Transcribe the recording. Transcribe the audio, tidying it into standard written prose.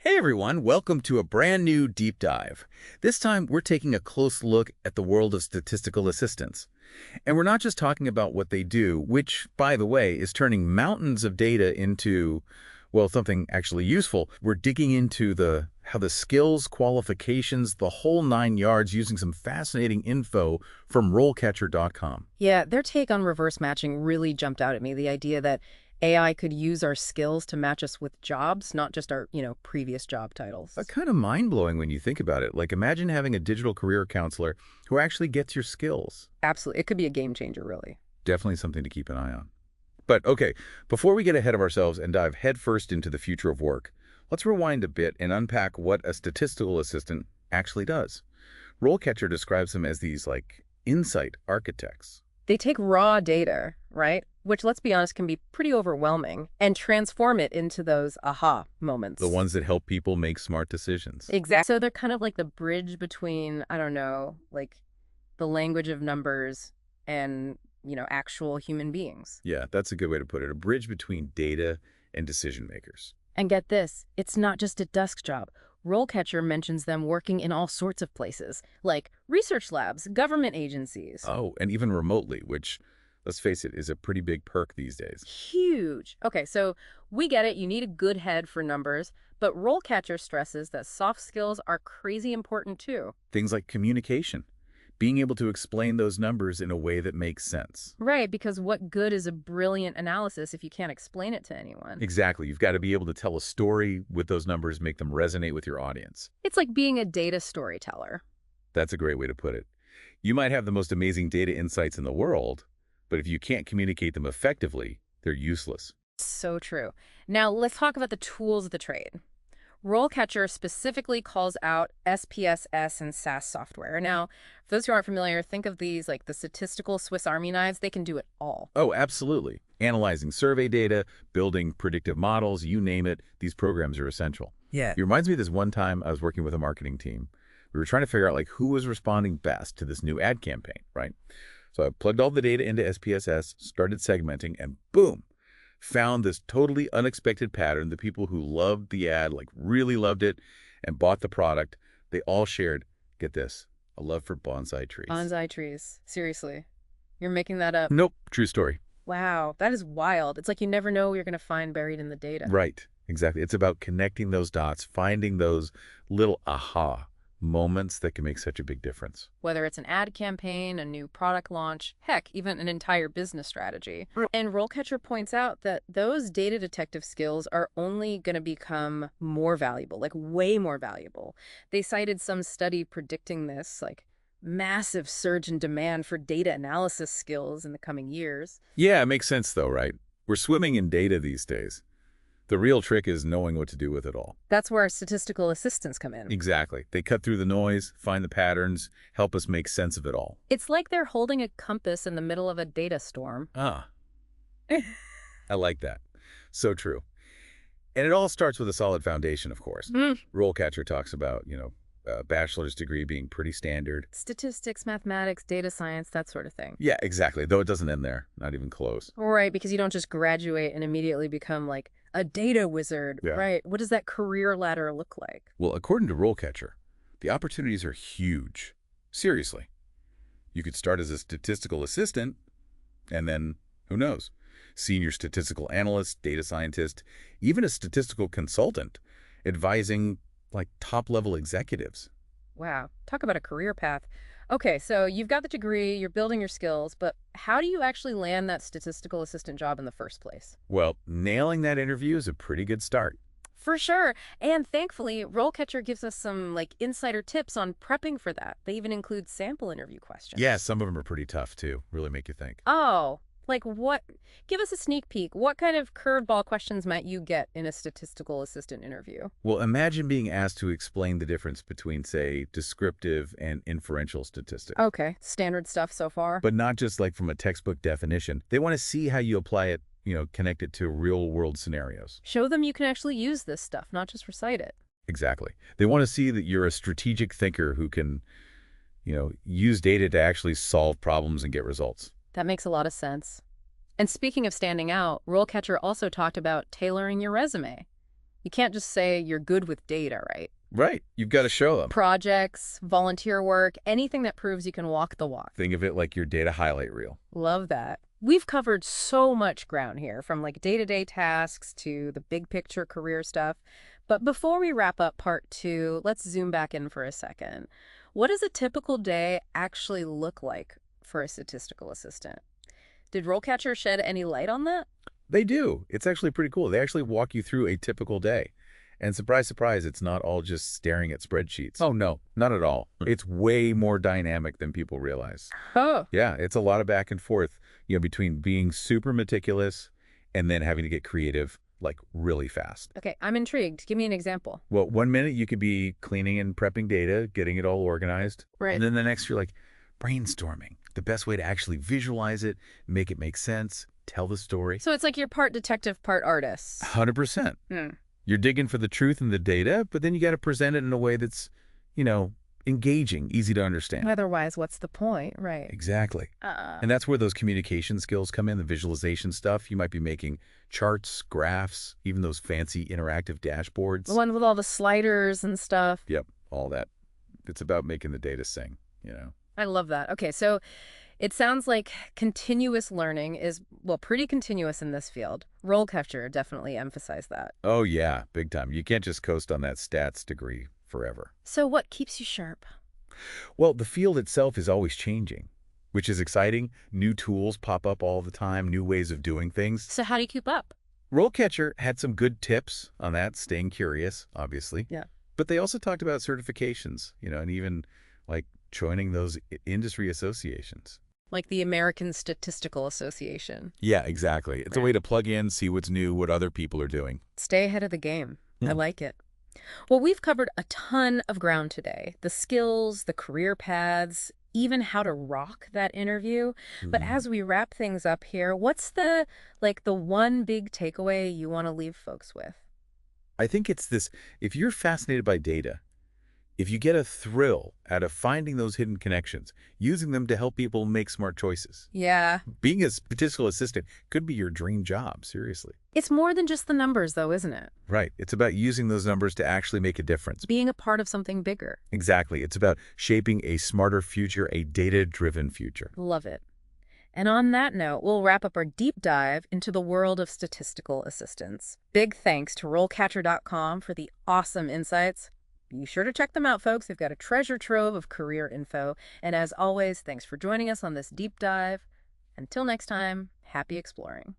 Hey everyone, welcome to a brand new deep dive. This time we're taking a close look at the world of statistical assistants. And we're not just talking about what they do, which, by the way, is turning mountains of data into, well, something actually useful. We're digging into how the skills, qualifications, the whole nine yards using some fascinating info from RoleCatcher.com. Yeah, their take on reverse matching really jumped out at me. The idea that AI could use our skills to match us with jobs, not just our, previous job titles. Kind of mind-blowing when you think about it. Like imagine having a digital career counselor who actually gets your skills. Absolutely. It could be a game changer, really. Definitely something to keep an eye on. But okay, before we get ahead of ourselves and dive headfirst into the future of work, let's rewind a bit and unpack what a statistical assistant actually does. RoleCatcher describes them as these, insight architects. They take raw data, right? Which, let's be honest, can be pretty overwhelming, and transform it into those aha moments. The ones that help people make smart decisions. Exactly. So they're kind of like the bridge between, I don't know, like the language of numbers and, actual human beings. Yeah, that's a good way to put it. A bridge between data and decision makers. And get this, it's not just a desk job. RoleCatcher mentions them working in all sorts of places, like research labs, government agencies. Oh, and even remotely, which, let's face it, is a pretty big perk these days. Huge. Okay, so we get it. You need a good head for numbers, but RoleCatcher stresses that soft skills are crazy important too. Things like communication, being able to explain those numbers in a way that makes sense. Right, because what good is a brilliant analysis if you can't explain it to anyone? Exactly. You've got to be able to tell a story with those numbers, make them resonate with your audience. It's like being a data storyteller. That's a great way to put it. You might have the most amazing data insights in the world, but if you can't communicate them effectively, they're useless. So true. Now, let's talk about the tools of the trade. RoleCatcher specifically calls out SPSS and SAS software. Now, for those who aren't familiar, think of these like the statistical Swiss Army knives. They can do it all. Oh, absolutely. Analyzing survey data, building predictive models, you name it, these programs are essential. Yeah. It reminds me of this one time I was working with a marketing team. We were trying to figure out who was responding best to this new ad campaign, right? So I plugged all the data into SPSS, started segmenting, and boom, found this totally unexpected pattern. The people who loved the ad, really loved it and bought the product, they all shared, get this, a love for bonsai trees. Bonsai trees. Seriously. You're making that up. Nope, true story. Wow, that is wild. It's like you never know what you're going to find buried in the data. Right, exactly. It's about connecting those dots, finding those little aha moments that can make such a big difference. Whether it's an ad campaign, a new product launch, heck, even an entire business strategy. And RoleCatcher points out that those data detective skills are only going to become more valuable, way more valuable. They cited some study predicting this, massive surge in demand for data analysis skills in the coming years. Yeah, it makes sense though, right? We're swimming in data these days. The real trick is knowing what to do with it all. That's where our statistical assistants come in. Exactly. They cut through the noise, find the patterns, help us make sense of it all. It's like they're holding a compass in the middle of a data storm. Ah, I like that. So true. And it all starts with a solid foundation, of course. RoleCatcher talks about, a bachelor's degree being pretty standard. Statistics, mathematics, data science, that sort of thing. Yeah, exactly. Though it doesn't end there. Not even close. Right, because you don't just graduate and immediately become a data wizard, Yeah. right? What does that career ladder look like? Well, according to RoleCatcher, the opportunities are huge. Seriously. You could start as a statistical assistant, and then, who knows, senior statistical analyst, data scientist, even a statistical consultant, advising top-level executives. Wow, talk about a career path. Okay, so you've got the degree, you're building your skills, but how do you actually land that statistical assistant job in the first place? Well, nailing that interview is a pretty good start. For sure. And thankfully, RoleCatcher gives us some insider tips on prepping for that. They even include sample interview questions. Yeah, some of them are pretty tough, too. Really make you think. Oh, what? Give us a sneak peek. What kind of curveball questions might you get in a statistical assistant interview? Well, imagine being asked to explain the difference between, say, descriptive and inferential statistics. Okay, standard stuff so far. But not just from a textbook definition. They want to see how you apply it, connect it to real-world scenarios. Show them you can actually use this stuff, not just recite it. Exactly. They want to see that you're a strategic thinker who can, use data to actually solve problems and get results. That makes a lot of sense. And speaking of standing out, RoleCatcher also talked about tailoring your resume. You can't just say you're good with data, right? Right. You've got to show them. Projects, volunteer work, anything that proves you can walk the walk. Think of it like your data highlight reel. Love that. We've covered so much ground here, from like day-to-day tasks to the big picture career stuff. But before we wrap up part 2, let's zoom back in for a second. What does a typical day actually look like for a statistical assistant? Did RoleCatcher shed any light on that? They do. It's actually pretty cool. They actually walk you through a typical day. And surprise, surprise, it's not all just staring at spreadsheets. Oh, no, not at all. It's way more dynamic than people realize. Oh, Yeah, it's a lot of back and forth, between being super meticulous and then having to get creative, like really fast. okay. I'm intrigued. Give me an example. Well, 1 minute you could be cleaning and prepping data, getting it all organized. Right. And then the next you're like brainstorming, the best way to actually visualize it, make it make sense, tell the story. So it's like you're part detective, part artist. 100%. Hmm. You're digging for the truth in the data, but then you got to present it in a way that's, engaging, easy to understand. Otherwise, what's the point? Right. Exactly. And that's where those communication skills come in, the visualization stuff. You might be making charts, graphs, even those fancy interactive dashboards. The one with all the sliders and stuff. Yep, all that. It's about making the data sing. I love that. Okay, so it sounds like continuous learning is, well, pretty continuous in this field. RoleCatcher definitely emphasized that. Oh, yeah, big time. You can't just coast on that stats degree forever. So what keeps you sharp? Well, the field itself is always changing, which is exciting. New tools pop up all the time, new ways of doing things. So how do you keep up? RoleCatcher had some good tips on that, staying curious, obviously. Yeah. But they also talked about certifications, and even like joining those industry associations. Like the American Statistical Association. Yeah, exactly. It's a way to plug in, see what's new, what other people are doing. Stay ahead of the game. Yeah. I like it. Well, we've covered a ton of ground today. The skills, the career paths, even how to rock that interview. But as we wrap things up here, what's the one big takeaway you want to leave folks with? I think it's this: if you're fascinated by data, if you get a thrill out of finding those hidden connections, using them to help people make smart choices, Yeah. being a statistical assistant could be your dream job, seriously. It's more than just the numbers, though, isn't it? Right. It's about using those numbers to actually make a difference. Being a part of something bigger. Exactly. It's about shaping a smarter future, a data-driven future. Love it. And on that note, we'll wrap up our deep dive into the world of statistical assistants. Big thanks to RoleCatcher.com for the awesome insights. Be sure to check them out, folks. They've got a treasure trove of career info. And as always, thanks for joining us on this deep dive. Until next time, happy exploring.